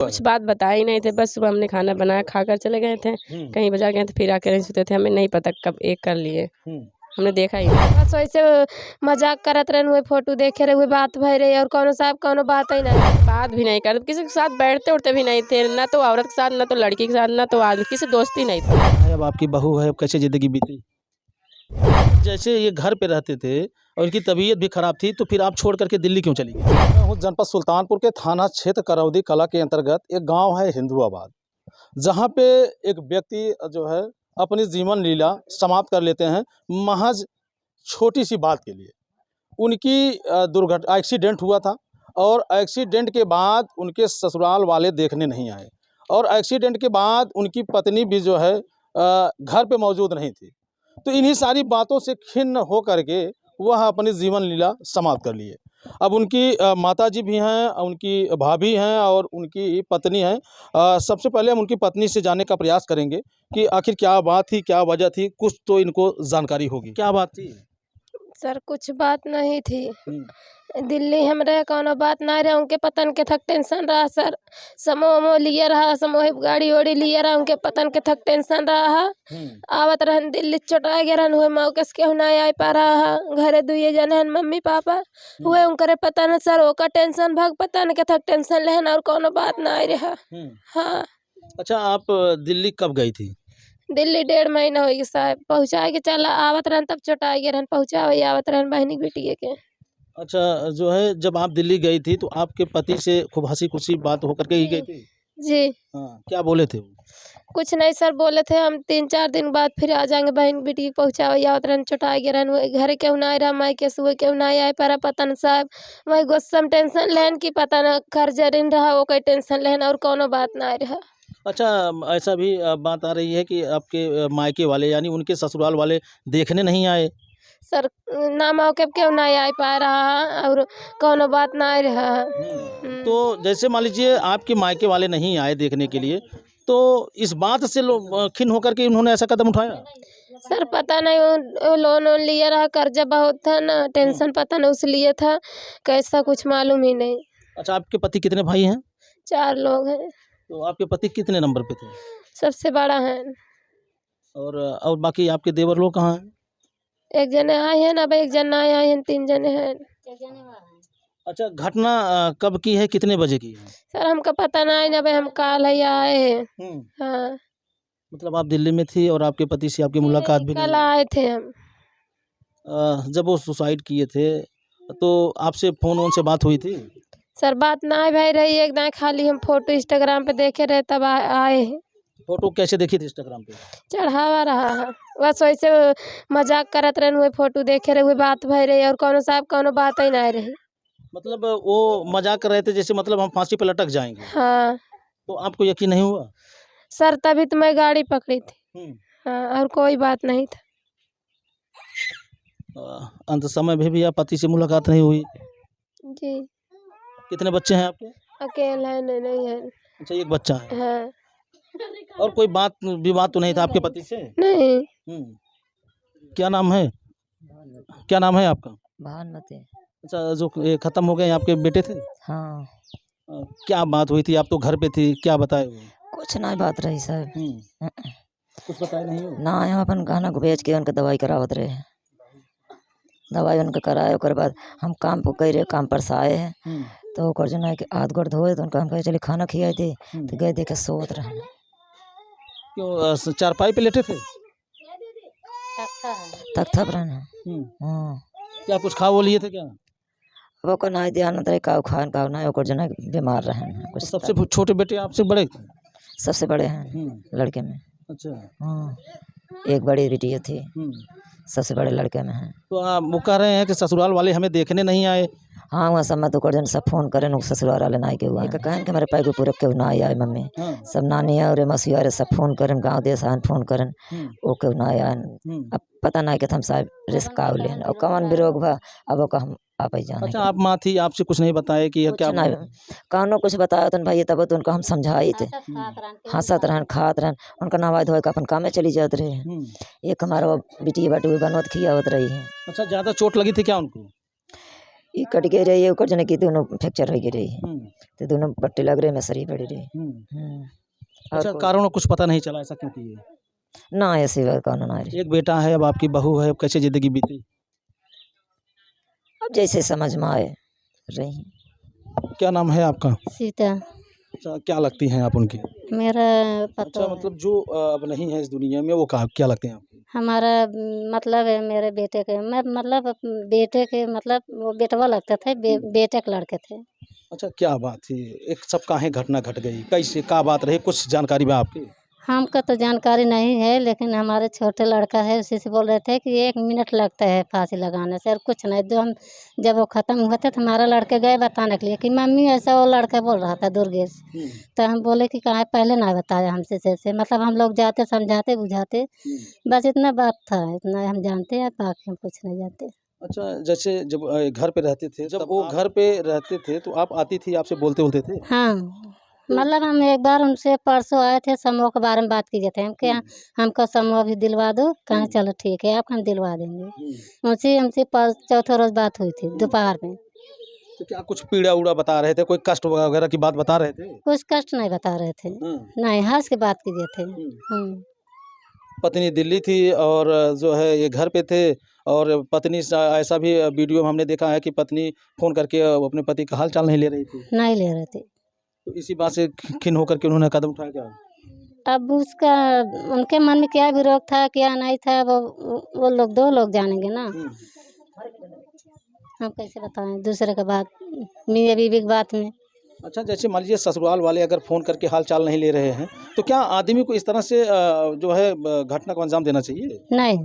कुछ बात बताए ही नहीं थे, बस सुबह हमने खाना बनाया खाकर चले गए थे, कहीं बाजार गए थे, फिर आके नहीं सोते थे, हमें नहीं पता कब एक कर लिए, हमने देखा ही नहीं। बस वैसे मजाक करत रहन हुए, फोटो देखे रहे हुए, बात भय रही और कोनो साहब कोनो बात ही नहीं, बात भी नहीं करते, किसी के साथ बैठते उठते भी नहीं थे, ना तो औरत के साथ, ना तो लड़की के साथ, ना तो आदमी, किसी दोस्ती नहीं थी। अब आपकी बहू है, अब कैसे ज़िंदगी बीती? जैसे ये घर पे रहते थे और इनकी तबीयत भी खराब थी, तो फिर आप छोड़ करके दिल्ली क्यों चली गई? मैं हूँ जनपद सुल्तानपुर के थाना क्षेत्र करौदी कला के अंतर्गत एक गांव है हिंदुआबाद, जहां पे एक व्यक्ति जो है अपनी जीवन लीला समाप्त कर लेते हैं महज छोटी सी बात के लिए। उनकी दुर्घटना एक्सीडेंट हुआ था और एक्सीडेंट के बाद उनके ससुराल वाले देखने नहीं आए और एक्सीडेंट के बाद उनकी पत्नी भी जो है घर पे मौजूद नहीं थी। तो इन्हीं सारी बातों से खिन्न हो करके वह अपनी जीवन लीला समाप्त कर लिए। अब उनकी माताजी भी हैं, उनकी भाभी हैं और उनकी पत्नी हैं। सबसे पहले हम उनकी पत्नी से जानने का प्रयास करेंगे कि आखिर क्या बात थी, क्या वजह थी, कुछ तो इनको जानकारी होगी। क्या बात थी? सर कुछ बात नहीं थी, दिल्ली हम रहे कोनो बात नहीं रहे, उनके पतन के थक टेंशन रहा सर, समोह लिए रहा, समोह गाड़ी ओड़ी लिए रहा, उनके पतन के थक टेंशन रहा। आवत रहन दिल्ली चोटा गए रहन हुए, मौके से केहू नहीं आ पा रहा, घरे दुए जने हन मम्मी पापा हुए, उनकरे पता न सर ओका टेंशन भाग पतन के थक टेंशन लेहन और कोनो बात नहीं रहा। हाँ। अच्छा, आप दिल्ली कब गई थी? दिल्ली 1.5 महीना हो गया साहब, पहुँचा के चला आवत रहन तब चोटा गए रहन, पहुँचा आवत रहन बहनी बेटी के। अच्छा, जो है जब आप दिल्ली गई थी तो आपके पति से खूब हंसी खुशी बात होकर के ही गई थी? जी। हाँ, क्या बोले थे वो? कुछ नहीं सर, बोले थे हम 3-4 दिन बाद फिर आ जाएंगे, बहन बेटी पहुँचावे आवत रहन, चोटा गए रहन, घर क्यों नहीं रहा, माई के सुबह क्यों नहीं आए पारा पता न साहब, वही गुस्सा में टेंशन लेहन की पता न कर्जरिन रहा वो कोई टेंशन लेहन और कोनो बात नहीं रहा। अच्छा, ऐसा भी बात आ रही है कि आपके मायके वाले यानी उनके ससुराल वाले देखने नहीं आए? सर ना मौके पे क्यों नहीं आ पा रहा और कोनो बात नहीं रहा। तो जैसे मान लीजिए आपके मायके वाले नहीं आए देखने के लिए, तो इस बात से खिन्न होकर के उन्होंने ऐसा कदम उठाया? सर पता नहीं वो लोन वोन लिया रहा, कर्जा बहुत था ना, टेंशन पता नहीं उस लिए था, कैसा कुछ मालूम ही नहीं। अच्छा, आपके पति कितने भाई हैं? 4 लोग हैं। तो आपके पति कितने नंबर पे थे? सबसे बड़ा है। और बाकी आपके देवर लोग कहाँ हैं? एक जने आए हैं ना, अब एक जन आए हैं, 3 जने हैं। अच्छा, घटना कब की है, कितने बजे की है? सर हमको पता नहीं ना भाई, हम कल ही आए हैं। हाँ। मतलब आप दिल्ली में थी और आपके पति से आपकी मुलाकात भी कल नहीं? आए थे हम। जब वो सुसाइड किए थे तो आपसे फोन वोन से बात हुई थी? सर बात नहीं भाई रही, एकदम खाली हम फोटो इंस्टाग्राम पे देखे रहे तब आए हैं। फोटो कैसे देखी थी इंस्टाग्राम पे? चढ़ावा रहा है, बस वैसे मजाक करत रहन हुए, फोटो देखे रहे हुए, बात भय रही और कोनो साहब कोनो बात ही नहीं रही। मतलब वो मजाक कर रहे थे जैसे मतलब हम फांसी पे लटक जाएंगे? हाँ। तो आपको यकीन नहीं हुआ? सर तभी तो मैं गाड़ी पकड़ी थी। हाँ, और कोई बात नहीं था। अंत समय में भी आप पति से मुलाकात नहीं हुई? जी। कितने बच्चे हैं आपके? अकेला है, नहीं है। अच्छा, एक बच्चा है। हाँ। और कोई बात विवाद तो नहीं था आपके पति से? नहीं। क्या नाम है? क्या नाम है आपका? भानुमति। अच्छा, जो ये खत्म हो गए आपके बेटे थे? हाँ। क्या बात हुई थी? आप तो घर पे थी, क्या बताए वो? कुछ नहीं बात रही साहब। कुछ बताए नहीं हो? ना हम अपन गहना को बेच के उनके दवाई करावत रहे, दवाई उनके कराए ओकर बाद हम काम पर गए रहे, काम पर से आए हैं तो ओकर जो है कि हाथ गोड़ धोए तो उनका हम कहे चलिए खाना खियाए थे तो गए देखे सोत रहे। क्यों चारपाई पे लेटे थे? तक थप रहे। हाँ। क्या कुछ खा वो लिए थे क्या? अब ओकर नहीं ध्यान रहे, काव खान काव नहीं, ओकर जो है बीमार रहे कुछ। सबसे छोटे बेटे आपसे बड़े थे? सबसे बड़े हैं लड़के में। अच्छा। हाँ, एक बड़ी बेटी थी, सबसे बड़े लड़के में है। तो आप वो कह रहे हैं कि ससुराल वाले हमें देखने नहीं आए? हाँ, वहाँ सब मत कर सब फोन करें ससुराल वाले ना के हुआ कहें कि हमारे पैक पूरे क्यों ना आए मम्मी सब नानी है और मसी और सब फोन करें, गाँव देश आन फोन करें वो क्यों ना आया। अब पता नहीं कि हम साहब रिस्क आओ लेन और कौन विरोग भा अब ओका हम आप ही जाने। अच्छा, आप माँ थी, आपसे कुछ नहीं बताए कि ये क्या? नहीं कौनो कुछ बताया तो भाई तब तो उनको हम समझाए थे, हंसत रहन खात रहन, उनका नवा धोए का अपन काम में चली जाते रहे। एक हमारा बेटी बाटी बनवत खियावत रही है। अच्छा, ज़्यादा चोट लगी थी क्या उनको? ये कट गई रही है ऊपर जने की दोनों फ्रैक्चर हो गई रही तो दोनों पट्टी लग रही मैं सरी पड़ी रही। अच्छा, कारण कुछ पता नहीं चला ऐसा क्यों किए? ना ऐसी बात कौन ना रही। एक बेटा है, अब आपकी बहू है, अब कैसे जिंदगी बीती? अब जैसे समझ में आए रही। क्या नाम है आपका? सीता अच्छा, क्या लगती हैं आप उनकी? मेरा अच्छा, पता है। मतलब जो अब नहीं है इस दुनिया में, वो क्या लगते हैं आपके? हमारा मतलब है मेरे बेटे के मैं मतलब बेटे के मतलब वो बेटवा लगते थे बेटे के लड़के थे। अच्छा, क्या बात थी? एक सब काहे घटना घट गई, कैसे क्या बात रही, कुछ जानकारी में आपकी? हमको तो जानकारी नहीं है लेकिन हमारे छोटे लड़का है उसी से बोल रहे थे कि 1 मिनट लगता है फांसी लगाने से और कुछ नहीं। जो हम जब वो ख़त्म हुए थे तो हमारा लड़के गए बताने के लिए कि मम्मी ऐसा वो लड़का बोल रहा था दुर्गेश। तो हम बोले कि कहाँ पहले ना बताया हमसे जैसे मतलब हम लोग जाते समझाते बुझाते बस इतना बात था, इतना हम जानते हैं बाकी हम कुछ नहीं जानते। अच्छा, जैसे जब घर पे रहते थे, जब वो घर पे रहते थे तो आप आती थी, आपसे बोलते थे? हाँ, मतलब हम एक बार उनसे परसों आए थे समूह के बारे में बात किए थे हम क्या हमको समूह भी दिलवा दो, कहा चलो ठीक है आप हम दिलवा देंगे। उनसे हमसे चौथा रोज बात हुई थी दोपहर में। तो क्या कुछ पीड़ा उड़ा बता रहे थे, कोई कष्ट वगैरह की बात बता रहे थे? कुछ कष्ट नहीं बता रहे थे, नहीं हंस के बात किए थे। पत्नी दिल्ली थी और जो है ये घर पे थे, और पत्नी ऐसा भी वीडियो में हमने देखा है कि पत्नी फ़ोन करके अपने पति का हाल चाल नहीं ले रही थी। नहीं ले रहे थे। तो इसी बात से खिन्न होकर के उन्होंने कदम उठाया क्या? अब उसका उनके मन में क्या विरोध था क्या नहीं था वो लोग 2 लोग जानेंगे ना। हम कैसे बताएं दूसरे का बात मियाँ बीवी की बात में। अच्छा, जैसे मान लीजिए ससुराल वाले अगर फ़ोन करके हाल चाल नहीं ले रहे हैं, तो क्या आदमी को इस तरह से जो है घटना को अंजाम देना चाहिए? नहीं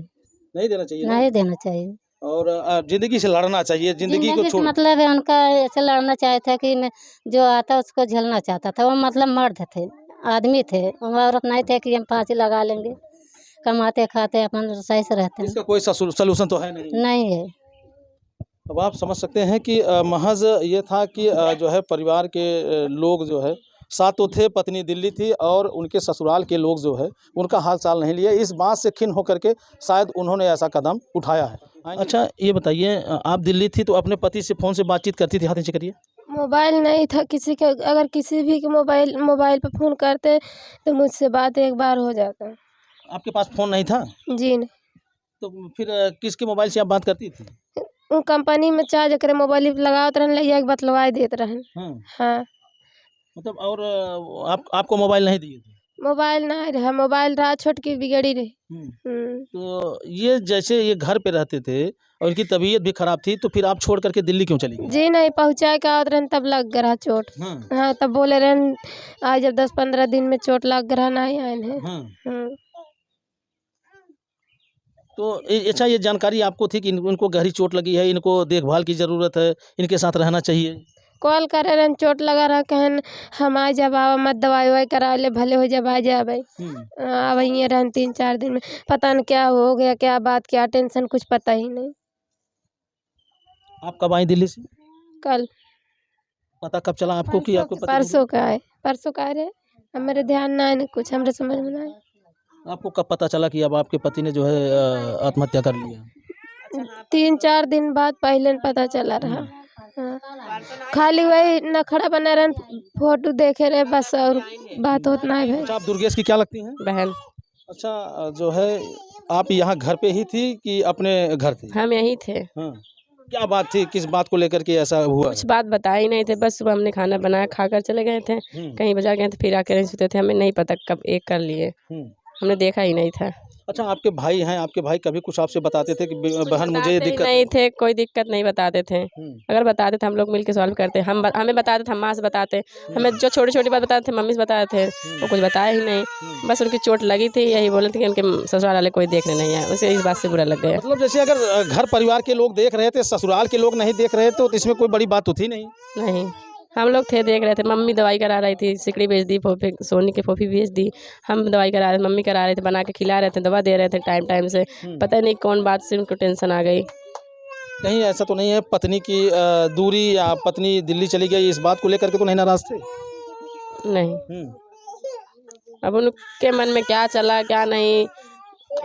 नहीं देना चाहिए ना? नहीं देना चाहिए। और ज़िंदगी से लड़ना चाहिए, ज़िंदगी को से छोड़। मतलब है उनका ऐसे लड़ना चाहता था कि मैं जो आता उसको झेलना चाहता था। वो मतलब मर्द थे, आदमी थे, वो औरत नहीं थे कि हम फांसी लगा लेंगे। कमाते खाते अपन सही से रहते हैं। इसका कोई सॉल्यूशन तो है नहीं। नहीं है। अब आप समझ सकते हैं कि महज़ ये था कि जो है परिवार के लोग जो है साथ तो थे, पत्नी दिल्ली थी और उनके ससुराल के लोग जो है उनका हाल चाल नहीं लिया। इस बात से खिन्न होकर के शायद उन्होंने ऐसा कदम उठाया है। अच्छा, ये बताइए, आप दिल्ली थी तो अपने पति से फ़ोन से बातचीत करती थी? हाथ नीचे करिए। मोबाइल नहीं था किसी का, अगर किसी भी के मोबाइल पे फ़ोन करते तो मुझसे बात एक बार हो जाता। आपके पास फ़ोन नहीं था? जी नहीं। तो फिर किसके मोबाइल से आप बात करती थी? वो कंपनी में चार्ज करे मोबाइल लगावत रहन ले एक बतलवाई देत रहन। हाँ। मतलब और आपको मोबाइल नहीं दिए थे? मोबाइल नहीं रहा, मोबाइल रहा छोटकी बिगड़ी रही। तो ये जैसे ये घर पे रहते थे और इनकी तबीयत भी खराब थी, तो फिर आप छोड़ करके दिल्ली क्यों चली गई? जी नहीं पहुँचाए के आवत रहन तब लग गया चोट। हाँ तब बोले रहन आज जब 10-15 दिन में चोट लग गया नहीं आए हैं। तो अच्छा, ये जानकारी आपको थी कि इनको गहरी चोट लगी है, इनको देखभाल की ज़रूरत है, इनके साथ रहना चाहिए? कॉल करे रहन चोट लगा रहा कहन हम आ जब आवा मत दवाई ववाई करा ले भले हो जब आ जाए। अब ये रहन 3-4 दिन में पता नहीं क्या हो गया क्या बात क्या टेंशन कुछ पता ही नहीं। आप कब आई दिल्ली से? कल। पता कब चला आपको कि आपको पति? परसों का आए रहे। अब मेरे ध्यान ना है कुछ हमरे समझ में ना। आपको कब पता चला कि अब आपके पति ने जो है आत्महत्या कर लिया? 3-4 दिन बाद पहले पता चला रहा। हाँ। खाली वही नखड़ा बना रहे फोटो देखे रहे बस और बात होत ना है। अच्छा, आप दुर्गेश की क्या लगती हैं? बहन। अच्छा, जो है आप यहाँ घर पे ही थी कि अपने घर थी? हम यहीं थे। हाँ। क्या बात थी, किस बात को लेकर के ऐसा हुआ? कुछ बात बताए ही नहीं थे, बस सुबह हमने खाना बनाया खाकर चले गए थे, कहीं बाजार गए थे फिर आके नहीं सोते थे। हमें नहीं पता कब एक कर लिए, हमने देखा ही नहीं था। अच्छा, आपके भाई हैं, आपके भाई कभी कुछ आपसे बताते थे कि बहन मुझे ये दिक्कत नहीं थे, कोई दिक्कत नहीं बताते थे। अगर बताते थे हम लोग मिलकर सॉल्व करते। हमें बताते थे, हम माँ से बताते, हमें जो छोटी छोटी बात बताते थे मम्मी से बताते थे, वो कुछ बताया ही नहीं। बस उनकी चोट लगी थी, यही बोले थे कि उनके ससुराल वाले कोई देखने नहीं आए, उसे इस बात से बुरा लग गया। मतलब जैसे अगर घर परिवार के लोग देख रहे थे, ससुराल के लोग नहीं देख रहे तो इसमें कोई बड़ी बात तो थी नहीं? नहीं, हम लोग थे देख रहे थे। मम्मी दवाई करा रही थी, सिकड़ी भेज दी, फोफी सोनी की फोफी भेज दी। हम दवाई करा रहे थे, मम्मी करा रहे थे, बना के खिला रहे थे, दवा दे रहे थे टाइम टाइम से। पता नहीं कौन बात से उनको टेंशन आ गई। कहीं ऐसा तो नहीं है पत्नी की दूरी या पत्नी दिल्ली चली गई इस बात को लेकर के तो नहीं नाराज थे? नहीं। अब उनके मन में क्या चला क्या नहीं,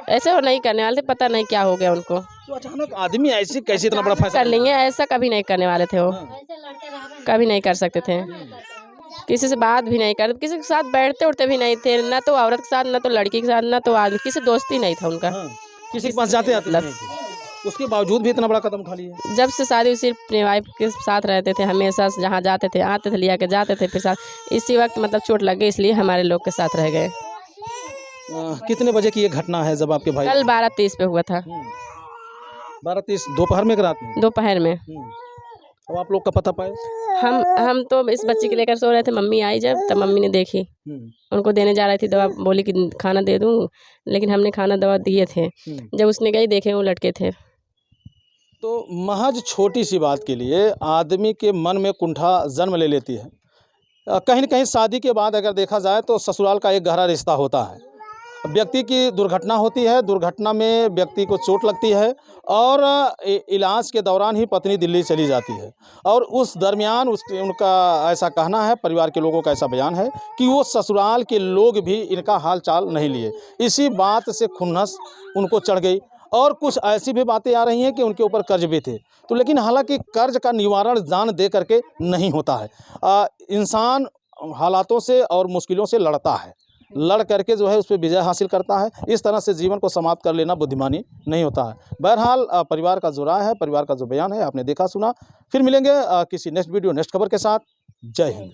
ऐसे वो नहीं करने वाले थे, पता नहीं क्या हो गया उनको। तो अचानक आदमी ऐसे कैसे इतना बड़ा फैसला कर लेंगे, ऐसा कभी नहीं करने वाले थे वो, हाँ। कभी नहीं कर सकते थे। किसी से बात भी नहीं करते, किसी के साथ बैठते उठते भी नहीं थे, ना तो औरत के साथ, ना तो लड़की के साथ, ना तो आदमी, किसी दोस्ती नहीं था उनका। हाँ। किसी के पास जाते आते नहीं थे। उसके बावजूद भी इतना बड़ा कदम उठा लिया। जब से शादी सिर्फ अपने वाइफ के साथ रहते थे, हमेशा जहाँ जाते थे आते थे, लिया के जाते थे फिर साथ। इसी वक्त मतलब चोट लग गई, इसलिए हमारे लोग के साथ रह गए। कितने बजे की ये घटना है जब आपके भाई? कल 12:30 पे हुआ था। 12:30 दोपहर में, रात में? दोपहर में। अब आप लोग का पता पाए? हम तो इस बच्चे के लेकर सो रहे थे, मम्मी आई जब, तब मम्मी ने देखी, उनको देने जा रही थी दवा, बोली कि खाना दे दूँ, लेकिन हमने खाना दवा दिए थे। जब उसने गई देखे वो लटके थे। तो महज छोटी सी बात के लिए आदमी के मन में कुंठा जन्म ले लेती है। कहीं न कहीं शादी के बाद अगर देखा जाए तो ससुराल का एक गहरा रिश्ता होता है। व्यक्ति की दुर्घटना होती है, दुर्घटना में व्यक्ति को चोट लगती है और इलाज के दौरान ही पत्नी दिल्ली चली जाती है और उस दरमियान उनका ऐसा कहना है, परिवार के लोगों का ऐसा बयान है कि वो ससुराल के लोग भी इनका हाल चाल नहीं लिए। इसी बात से खुन्नस उनको चढ़ गई और कुछ ऐसी भी बातें आ रही हैं कि उनके ऊपर कर्ज भी थे। तो लेकिन हालांकि कर्ज का निवारण जान दे करके नहीं होता है। इंसान हालातों से और मुश्किलों से लड़ता है, लड़ करके जो है उस पर विजय हासिल करता है। इस तरह से जीवन को समाप्त कर लेना बुद्धिमानी नहीं होता है। बहरहाल परिवार का जो राय है, परिवार का जो बयान है, आपने देखा सुना। फिर मिलेंगे किसी नेक्स्ट वीडियो, नेक्स्ट खबर के साथ। जय हिंद।